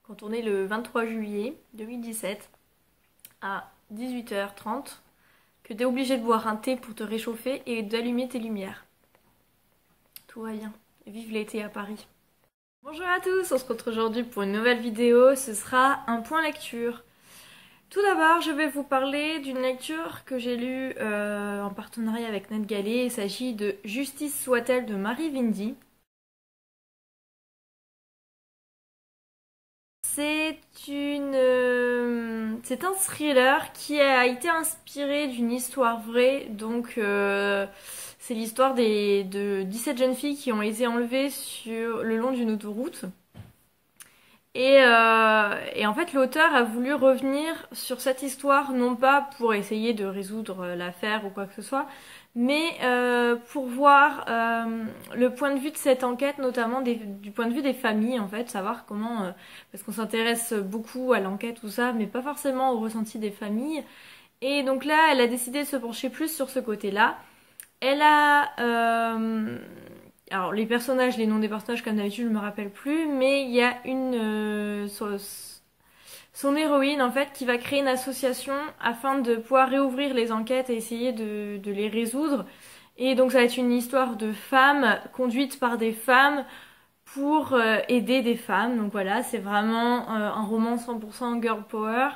quand on est le 23 juillet 2017 à 18h30 que tu es obligé de boire un thé pour te réchauffer et d'allumer tes lumières. Tout va bien. Vive l'été à Paris. Bonjour à tous, on se retrouve aujourd'hui pour une nouvelle vidéo. Ce sera un point lecture. Tout d'abord, je vais vous parler d'une lecture que j'ai lue en partenariat avec NetGalley. Il s'agit de Justice soit-elle de Marie Vindy. C'est un thriller qui a été inspiré d'une histoire vraie. Donc c'est l'histoire de 17 jeunes filles qui ont été enlevées sur le long d'une autoroute. Et en fait, l'auteur a voulu revenir sur cette histoire, non pas pour essayer de résoudre l'affaire ou quoi que ce soit, mais pour voir le point de vue de cette enquête, notamment du point de vue des familles, en fait, savoir comment... parce qu'on s'intéresse beaucoup à l'enquête, tout ça, mais pas forcément au ressenti des familles. Et donc là, elle a décidé de se pencher plus sur ce côté-là. Elle a... alors les personnages, les noms des personnages comme d'habitude je me rappelle plus, mais il y a son héroïne en fait qui va créer une association afin de pouvoir réouvrir les enquêtes et essayer de les résoudre. Et donc ça va être une histoire de femmes conduite par des femmes pour aider des femmes. Donc voilà, c'est vraiment un roman 100% girl power.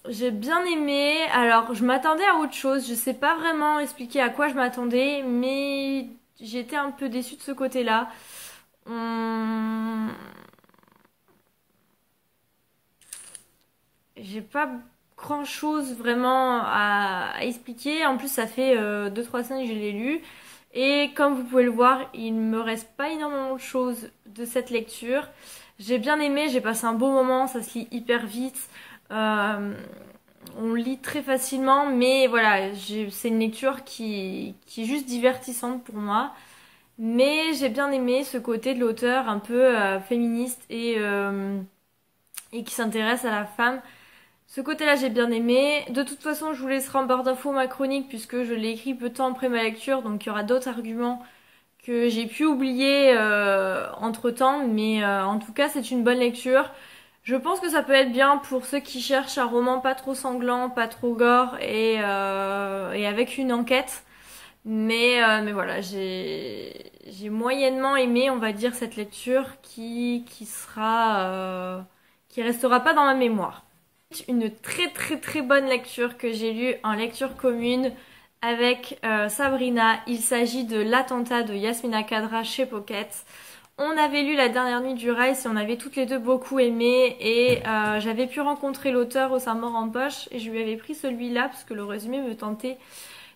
J'ai bien aimé. Alors, je m'attendais à autre chose. Je sais pas vraiment expliquer à quoi je m'attendais, mais j'ai été un peu déçue de ce côté-là. J'ai pas grand-chose vraiment à expliquer. En plus, ça fait 2-3 semaines que je l'ai lu. Et comme vous pouvez le voir, il me reste pas énormément de choses de cette lecture. J'ai bien aimé, j'ai passé un beau moment, ça se lit hyper vite. On lit très facilement, mais voilà, c'est une lecture qui est juste divertissante pour moi. Mais j'ai bien aimé ce côté de l'auteur un peu féministe et qui s'intéresse à la femme. Ce côté-là, j'ai bien aimé. De toute façon, je vous laisserai en barre d'infos ma chronique puisque je l'ai écrit peu de temps après ma lecture, donc il y aura d'autres arguments que j'ai pu oublier entre-temps, mais en tout cas, c'est une bonne lecture. Je pense que ça peut être bien pour ceux qui cherchent un roman pas trop sanglant, pas trop gore et avec une enquête. Mais voilà, j'ai moyennement aimé, on va dire, cette lecture qui restera pas dans ma mémoire. Une très très très bonne lecture que j'ai lue en lecture commune avec Sabrina. Il s'agit de L'attentat de Yasmina Khadra chez Pocket. On avait lu La dernière nuit du Rice et on avait toutes les deux beaucoup aimé et j'avais pu rencontrer l'auteur au Saint-Maur en poche et je lui avais pris celui-là parce que le résumé me tentait.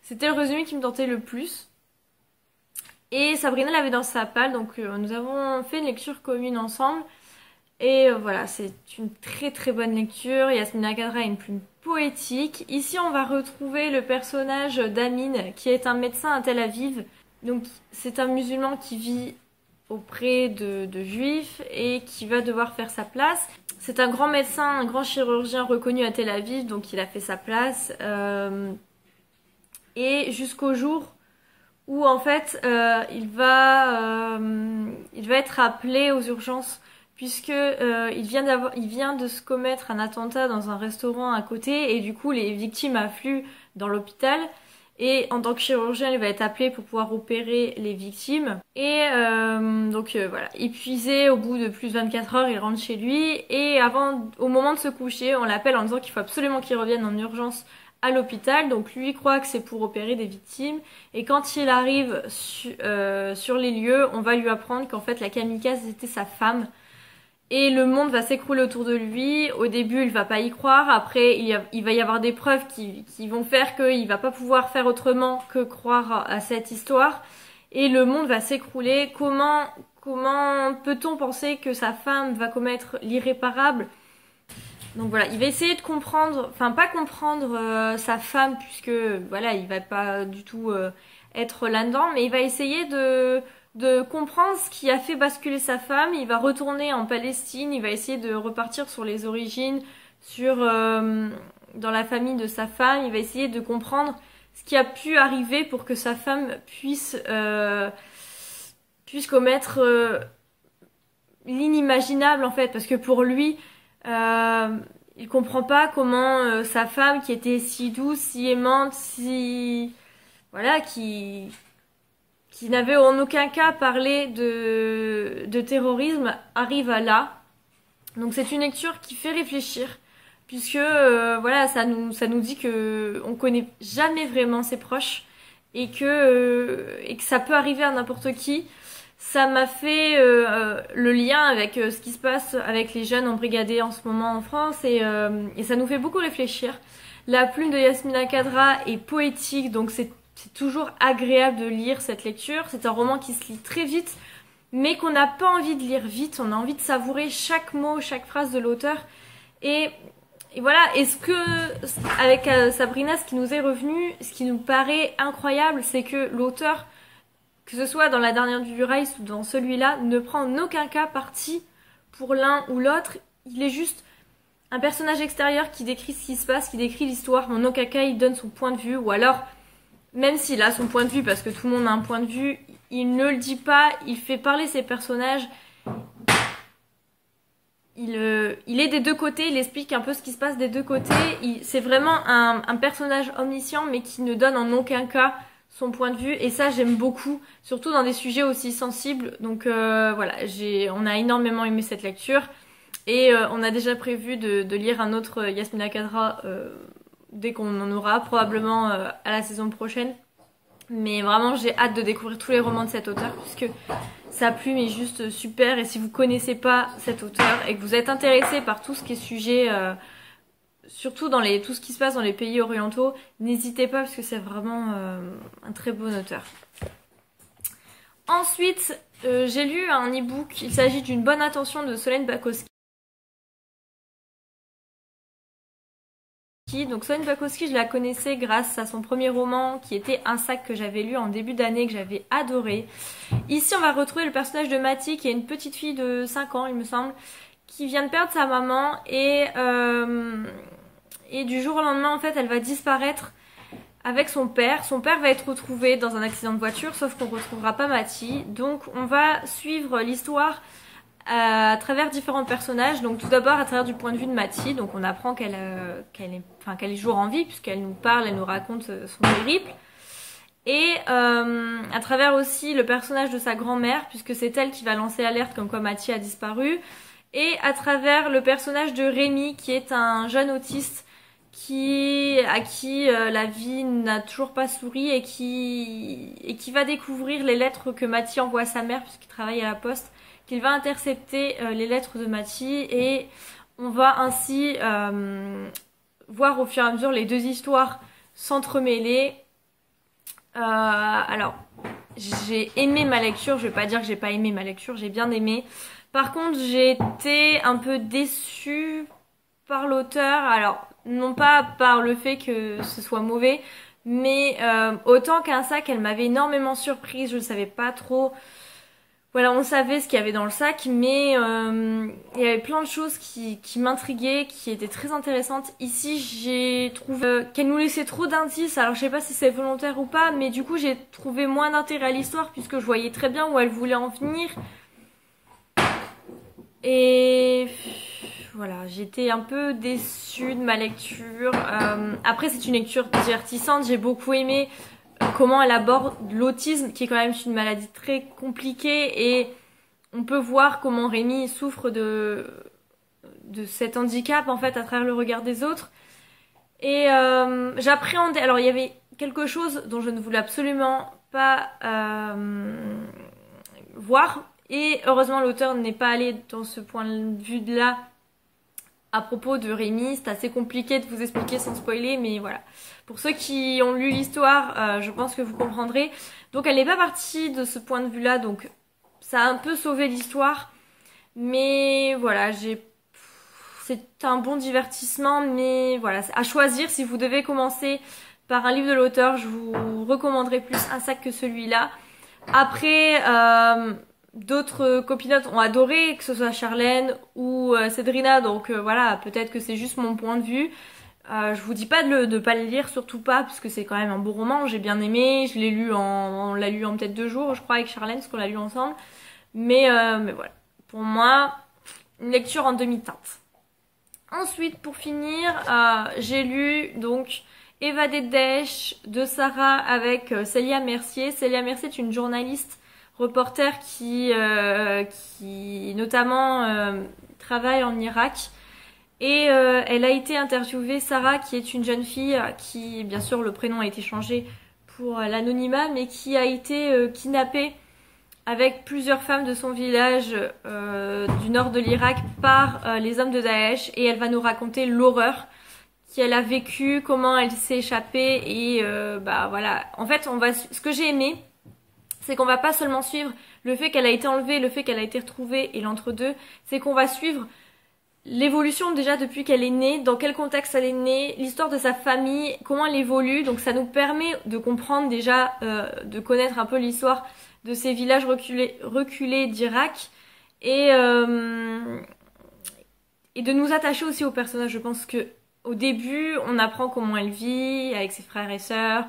C'était le résumé qui me tentait le plus. Et Sabrina l'avait dans sa palle, donc nous avons fait une lecture commune ensemble. Et voilà, c'est une très très bonne lecture. Yasmina Khadra a une plume poétique. Ici, on va retrouver le personnage d'Amin, qui est un médecin à Tel Aviv. Donc, c'est un musulman qui vit auprès de juifs et qui va devoir faire sa place. C'est un grand médecin, un grand chirurgien reconnu à Tel Aviv, donc il a fait sa place. Et jusqu'au jour où en fait il va être appelé aux urgences puisque il vient de se commettre un attentat dans un restaurant à côté et du coup les victimes affluent dans l'hôpital et en tant que chirurgien il va être appelé pour pouvoir opérer les victimes et donc voilà, épuisé au bout de plus de 24 heures il rentre chez lui et au moment de se coucher on l'appelle en disant qu'il faut absolument qu'il revienne en urgence à l'hôpital, donc lui croit que c'est pour opérer des victimes et quand il arrive sur les lieux on va lui apprendre qu'en fait la kamikaze c'était sa femme et le monde va s'écrouler autour de lui. Au début il va pas y croire, après il va y avoir des preuves qui vont faire qu'il va pas pouvoir faire autrement que croire à cette histoire et le monde va s'écrouler. Comment peut-on penser que sa femme va commettre l'irréparable? Donc voilà, il va essayer de comprendre, enfin pas comprendre sa femme puisque voilà, il va pas du tout être là-dedans, mais il va essayer de comprendre ce qui a fait basculer sa femme. Il va retourner en Palestine, il va essayer de repartir sur les origines, dans la famille de sa femme, il va essayer de comprendre ce qui a pu arriver pour que sa femme puisse commettre l'inimaginable en fait, parce que pour lui, il comprend pas comment sa femme qui était si douce, si aimante, si voilà, qui n'avait en aucun cas parlé de terrorisme arrive à là. Donc c'est une lecture qui fait réfléchir, puisque voilà, ça nous dit que on connaît jamais vraiment ses proches et que ça peut arriver à n'importe qui. Ça m'a fait le lien avec ce qui se passe avec les jeunes embrigadés en ce moment en France et ça nous fait beaucoup réfléchir. La plume de Yasmina Khadra est poétique, donc c'est toujours agréable de lire cette lecture. C'est un roman qui se lit très vite, mais qu'on n'a pas envie de lire vite. On a envie de savourer chaque mot, chaque phrase de l'auteur. Et, et voilà, est-ce que, avec Sabrina, ce qui nous est revenu, ce qui nous paraît incroyable, c'est que l'auteur, que ce soit dans La Dernière du Rice ou dans celui-là, ne prend en aucun cas parti pour l'un ou l'autre. Il est juste un personnage extérieur qui décrit ce qui se passe, qui décrit l'histoire. En aucun cas, il donne son point de vue. Ou alors, même s'il a son point de vue, parce que tout le monde a un point de vue, il ne le dit pas. Il fait parler ses personnages. Il est des deux côtés. Il explique un peu ce qui se passe des deux côtés. C'est vraiment un personnage omniscient, mais qui ne donne en aucun cas son point de vue, et ça j'aime beaucoup, surtout dans des sujets aussi sensibles. Donc voilà, on a énormément aimé cette lecture et on a déjà prévu de lire un autre Yasmina Khadra dès qu'on en aura, probablement à la saison prochaine. Mais vraiment j'ai hâte de découvrir tous les romans de cet auteur puisque sa plume est juste super, et si vous connaissez pas cet auteur et que vous êtes intéressé par tout ce qui est sujet surtout dans tout ce qui se passe dans les pays orientaux, n'hésitez pas parce que c'est vraiment un très bon auteur. Ensuite, j'ai lu un e-book, il s'agit d'une bonne intention de Solène Bakowski. Donc Solène Bakowski, je la connaissais grâce à son premier roman qui était Un sac, que j'avais lu en début d'année, que j'avais adoré. Ici, on va retrouver le personnage de Mathie, qui est une petite fille de 5 ans, il me semble, qui vient de perdre sa maman et du jour au lendemain, en fait, elle va disparaître avec son père. Son père va être retrouvé dans un accident de voiture, sauf qu'on ne retrouvera pas Mathie. Donc on va suivre l'histoire à travers différents personnages. Donc tout d'abord à travers du point de vue de Mathie. Donc on apprend qu'elle est toujours en vie, puisqu'elle nous parle, elle nous raconte son périple. Et à travers aussi le personnage de sa grand-mère, puisque c'est elle qui va lancer l'alerte comme quoi Mathie a disparu. Et à travers le personnage de Rémi, qui est un jeune autiste à qui la vie n'a toujours pas souri et qui va découvrir les lettres que Mathie envoie à sa mère puisqu'il travaille à la poste, qu'il va intercepter les lettres de Mathie, et on va ainsi voir au fur et à mesure les deux histoires s'entremêler. Alors, j'ai aimé ma lecture, je vais pas dire que j'ai pas aimé ma lecture, j'ai bien aimé. Par contre, j'ai été un peu déçue par l'auteur, alors non pas par le fait que ce soit mauvais, mais autant qu'un sac, elle m'avait énormément surprise, je ne savais pas trop. Voilà, on savait ce qu'il y avait dans le sac, mais il y avait plein de choses qui m'intriguaient, qui étaient très intéressantes. Ici, j'ai trouvé qu'elle nous laissait trop d'indices, alors je sais pas si c'est volontaire ou pas, mais du coup j'ai trouvé moins d'intérêt à l'histoire puisque je voyais très bien où elle voulait en venir. Et voilà, j'étais un peu déçue de ma lecture. Après, c'est une lecture divertissante. J'ai beaucoup aimé comment elle aborde l'autisme, qui est quand même une maladie très compliquée. Et on peut voir comment Rémi souffre de cet handicap, en fait, à travers le regard des autres. Et j'appréhendais... Alors, il y avait quelque chose dont je ne voulais absolument pas voir. Et heureusement, l'auteur n'est pas allé dans ce point de vue-là à propos de Rémi. C'est assez compliqué de vous expliquer sans spoiler, mais voilà. Pour ceux qui ont lu l'histoire, je pense que vous comprendrez. Donc elle n'est pas partie de ce point de vue-là, donc ça a un peu sauvé l'histoire. Mais voilà, c'est un bon divertissement, mais voilà, à choisir. Si vous devez commencer par un livre de l'auteur, je vous recommanderais plus Un sac que celui-là. Après... d'autres copinotes ont adoré, que ce soit Charlène ou Cédrina, donc voilà, peut-être que c'est juste mon point de vue. Je vous dis pas de pas le lire, surtout pas, parce que c'est quand même un beau roman, j'ai bien aimé, on l'a lu en peut-être 2 jours, je crois, avec Charlène, parce qu'on l'a lu ensemble. Mais voilà. pour moi, une lecture en demi-teinte. Ensuite, pour finir, j'ai lu donc Évadée de Daesh de Sarah avec Célia Mercier. Célia Mercier est une journaliste reporter qui notamment travaille en Irak. Et elle a été interviewée, Sarah, qui est une jeune fille qui, bien sûr, le prénom a été changé pour l'anonymat, mais qui a été kidnappée avec plusieurs femmes de son village du nord de l'Irak par les hommes de Daesh. Et elle va nous raconter l'horreur qu'elle a vécue, comment elle s'est échappée. Et bah voilà, en fait, ce que j'ai aimé, c'est qu'on va pas seulement suivre le fait qu'elle a été enlevée, le fait qu'elle a été retrouvée et l'entre-deux, c'est qu'on va suivre l'évolution déjà depuis qu'elle est née, dans quel contexte elle est née, l'histoire de sa famille, comment elle évolue. Donc ça nous permet de comprendre déjà, de connaître un peu l'histoire de ces villages reculés d'Irak et de nous attacher aussi aux personnages. Je pense que au début, on apprend comment elle vit avec ses frères et sœurs,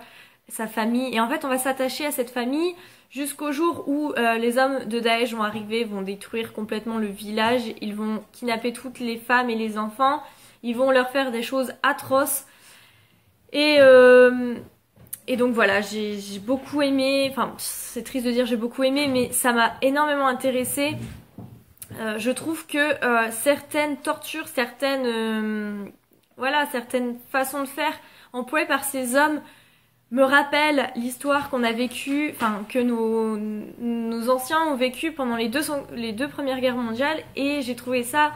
sa famille, et en fait on va s'attacher à cette famille jusqu'au jour où les hommes de Daesh vont arriver, vont détruire complètement le village, ils vont kidnapper toutes les femmes et les enfants, ils vont leur faire des choses atroces. Et donc voilà, j'ai beaucoup aimé, enfin c'est triste de dire j'ai beaucoup aimé, mais ça m'a énormément intéressée. Je trouve que certaines tortures, certaines façons de faire employées par ces hommes me rappelle l'histoire qu'on a vécue, enfin que nos anciens ont vécu pendant les deux premières guerres mondiales, et j'ai trouvé ça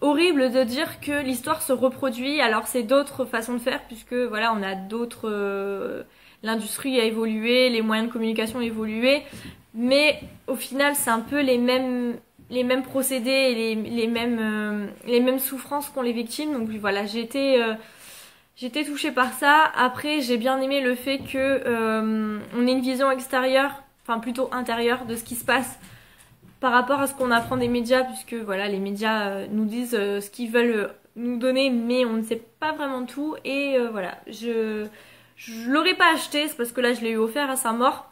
horrible de dire que l'histoire se reproduit. Alors c'est d'autres façons de faire puisque voilà, on a d'autres, l'industrie a évolué, les moyens de communication ont évolué, mais au final c'est un peu les mêmes procédés et les mêmes souffrances qu'ont les victimes. Donc voilà, J'étais touchée par ça. Après, j'ai bien aimé le fait que on ait une vision extérieure, enfin plutôt intérieure, de ce qui se passe par rapport à ce qu'on apprend des médias, puisque voilà, les médias nous disent ce qu'ils veulent nous donner, mais on ne sait pas vraiment tout. Et voilà, je l'aurais pas acheté, c'est parce que là je l'ai eu offert à sa mort.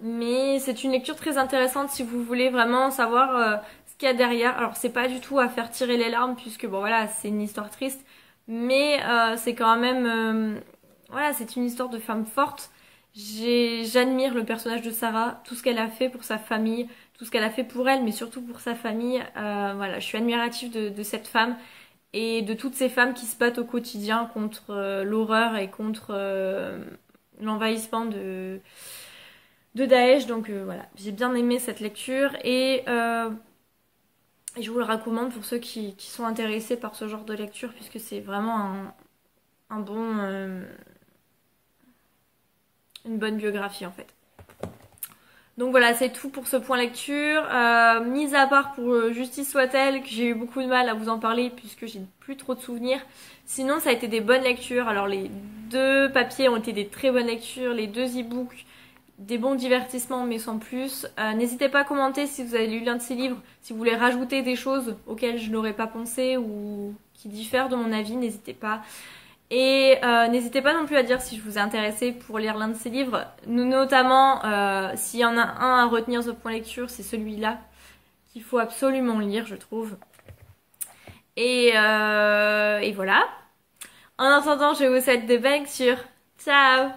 Mais c'est une lecture très intéressante si vous voulez vraiment savoir ce qu'il y a derrière. Alors c'est pas du tout à faire tirer les larmes, puisque bon voilà, c'est une histoire triste. Mais c'est quand même voilà, c'est une histoire de femme forte. J'admire le personnage de Sarah, tout ce qu'elle a fait pour sa famille, tout ce qu'elle a fait pour elle, mais surtout pour sa famille. Voilà, je suis admirative de cette femme et de toutes ces femmes qui se battent au quotidien contre l'horreur et contre l'envahissement de Daesh. Donc voilà, j'ai bien aimé cette lecture et je vous le recommande pour ceux qui sont intéressés par ce genre de lecture, puisque c'est vraiment une bonne biographie en fait. Donc voilà, c'est tout pour ce point lecture. Mis à part pour Justice soit-elle, que j'ai eu beaucoup de mal à vous en parler puisque j'ai plus trop de souvenirs. Sinon, ça a été des bonnes lectures. Alors les 2 papiers ont été des très bonnes lectures, les 2 e-books des bons divertissements mais sans plus. N'hésitez pas à commenter si vous avez lu l'un de ces livres, si vous voulez rajouter des choses auxquelles je n'aurais pas pensé ou qui diffèrent de mon avis, n'hésitez pas. Et n'hésitez pas non plus à dire si je vous ai intéressé pour lire l'un de ces livres. Notamment, s'il y en a un à retenir ce point lecture, c'est celui-là qu'il faut absolument lire, je trouve. Et voilà. En attendant, je vous souhaite de belles lectures. Ciao!